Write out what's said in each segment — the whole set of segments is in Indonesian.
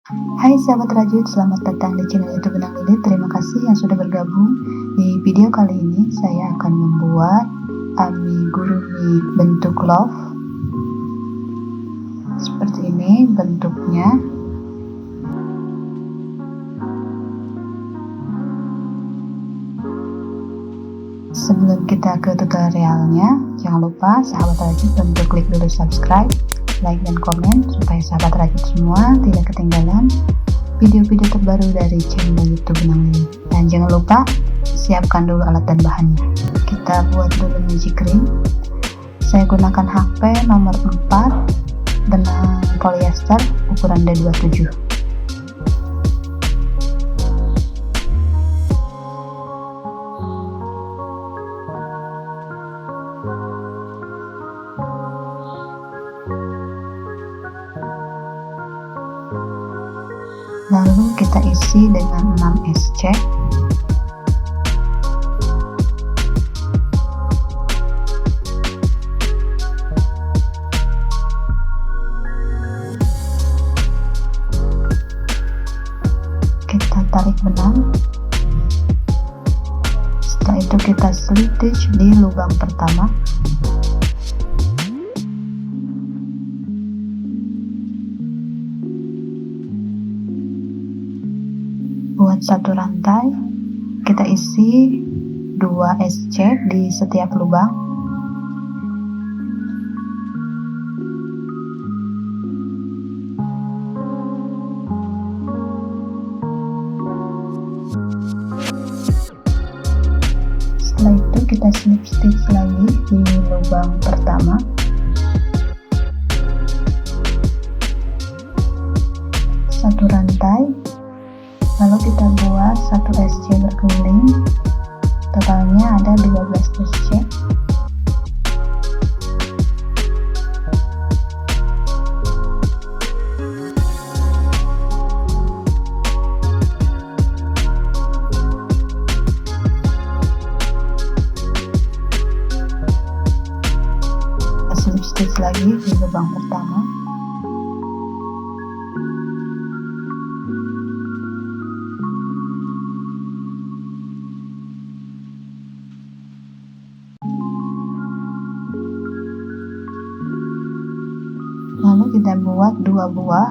Hai sahabat rajut, selamat datang di channel YouTube Benang Lilit. Terima kasih yang sudah bergabung. Di video kali ini saya akan membuat amigurumi bentuk love. Seperti ini bentuknya. Sebelum kita ke tutorialnya, jangan lupa sahabat rajut untuk klik dulu subscribe, like dan komen supaya sahabat rajut semua tidak ketinggalan video-video terbaru dari channel YouTube Benang Lilit. Dan jangan lupa siapkan dulu alat dan bahannya. Kita buat dulu magic ring. Saya gunakan HP nomor 4 benang polyester ukuran D27. Lalu kita isi dengan 6 SC. Kita tarik benang. Setelah itu kita slip stitch di lubang pertama. Buat satu rantai, kita isi 2 SC di setiap lubang. Setelah itu kita slip stitch lagi di lubang pertama. Satu rantai. Lalu kita buat 1 SC berkeliling, totalnya ada 12 SC. Kita slip stitch lagi di lubang pertama. Lalu kita buat 2 buah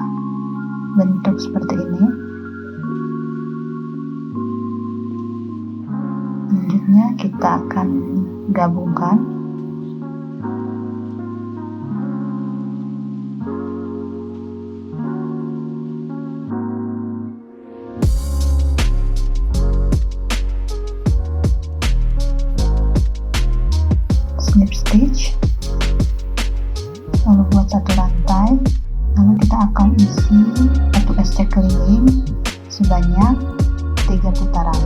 bentuk seperti ini. Selanjutnya kita akan gabungkan. Slip stitch. Lalu buat satu rantai, lalu kita akan isi 1 SC keliling sebanyak 3 putaran.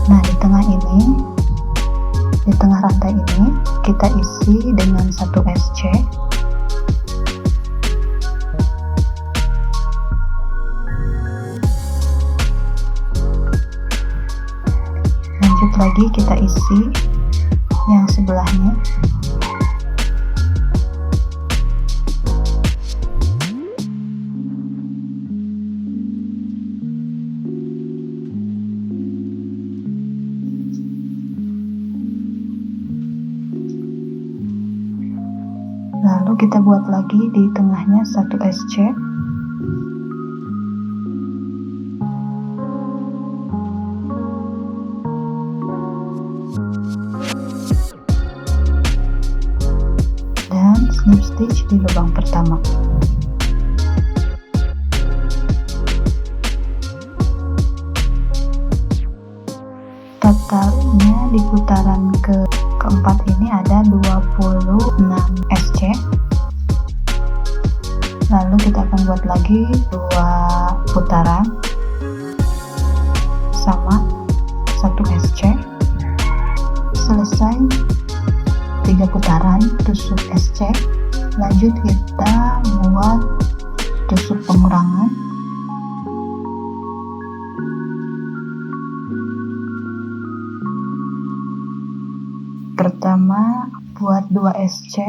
Nah, di tengah ini, di tengah rantai ini kita isi dengan 1 SC. Lanjut lagi kita isi yang sebelahnya. Lalu kita buat lagi di tengahnya 1 SC. Dan slip stitch di lubang pertama. Totalnya di putaran keempat ini ada 26 SC. Lalu kita akan buat lagi 2 putaran sama 1 SC. Selesai 3 putaran tusuk SC, Lanjut kita buat tusuk pengurangan. Pertama buat 2 SC,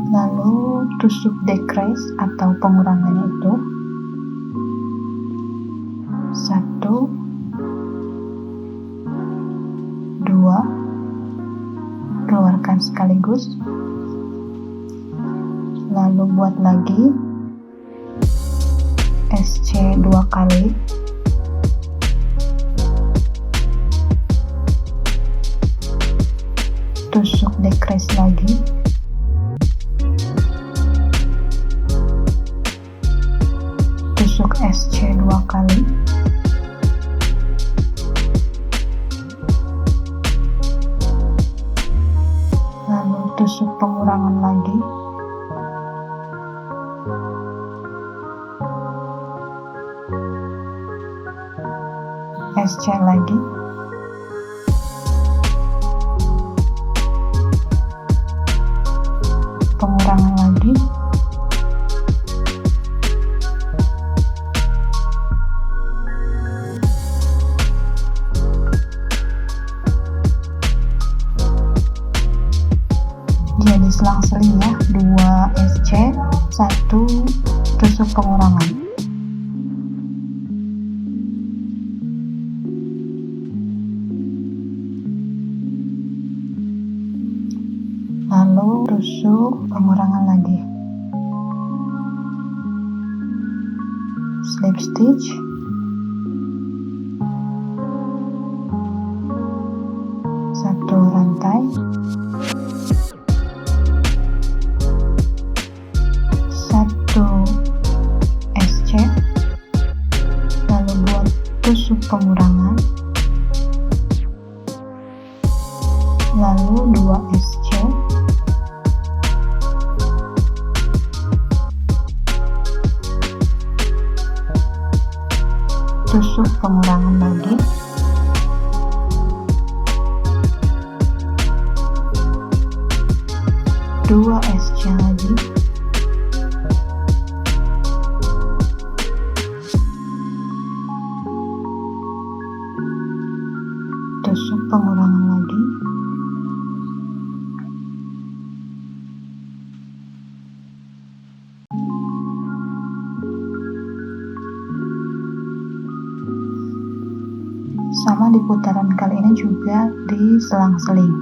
lalu tusuk decrease atau pengurangannya itu 1, 2, keluarkan sekaligus, lalu buat lagi SC 2 kali, tusuk decrease lagi, tusuk SC 2 kali, lalu tusuk pengurangan lagi, SC lagi, pengurangan lagi, jadi selang-seling ya, 2 SC, 1 tusuk pengurangan. Lalu tusuk pengurangan lagi, slip stitch, satu rantai, satu SC, lalu buat tusuk pengurangan, lalu 2 SC, tusuk pengurangan lagi, dua SC lagi, tusuk pengurangan lagi, sama di putaran kali ini juga di selang-seling.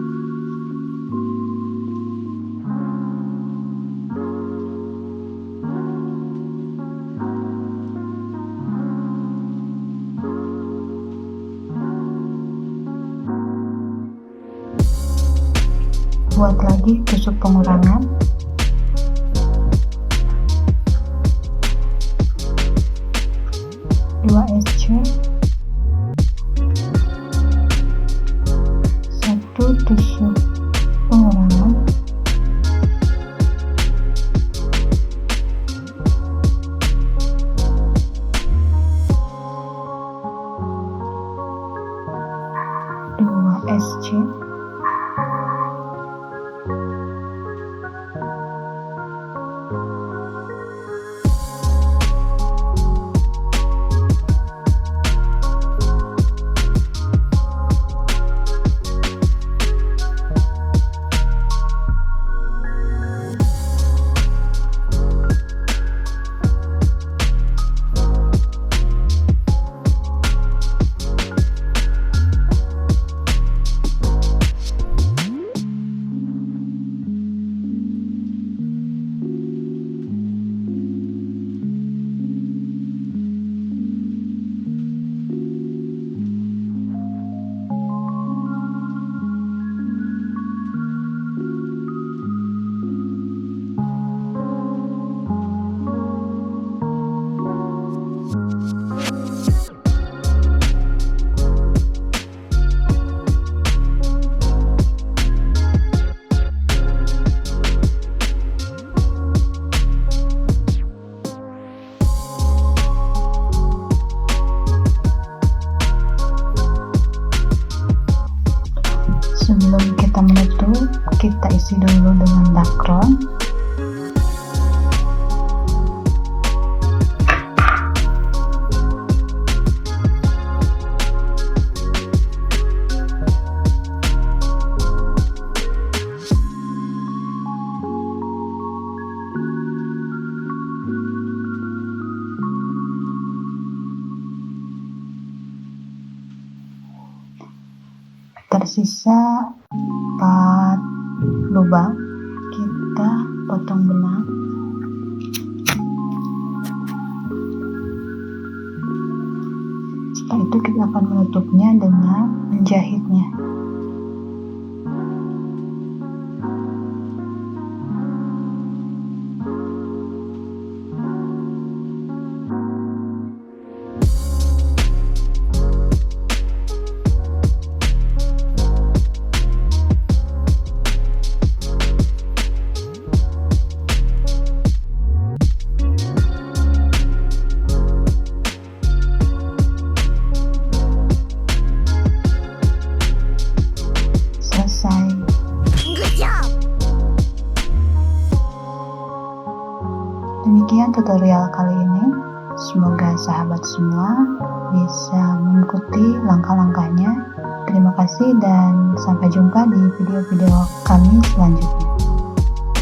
Buat lagi tusuk pengurangan, dua SC, satu tusuk pengurangan, dua SC, isi dulu dengan dakron. Tersisa 4 lubang, kita potong benang. Setelah itu kita akan menutupnya dengan menjahitnya. Demikian tutorial kali ini. Semoga sahabat semua bisa mengikuti langkah-langkahnya. Terima kasih dan sampai jumpa di video-video kami selanjutnya.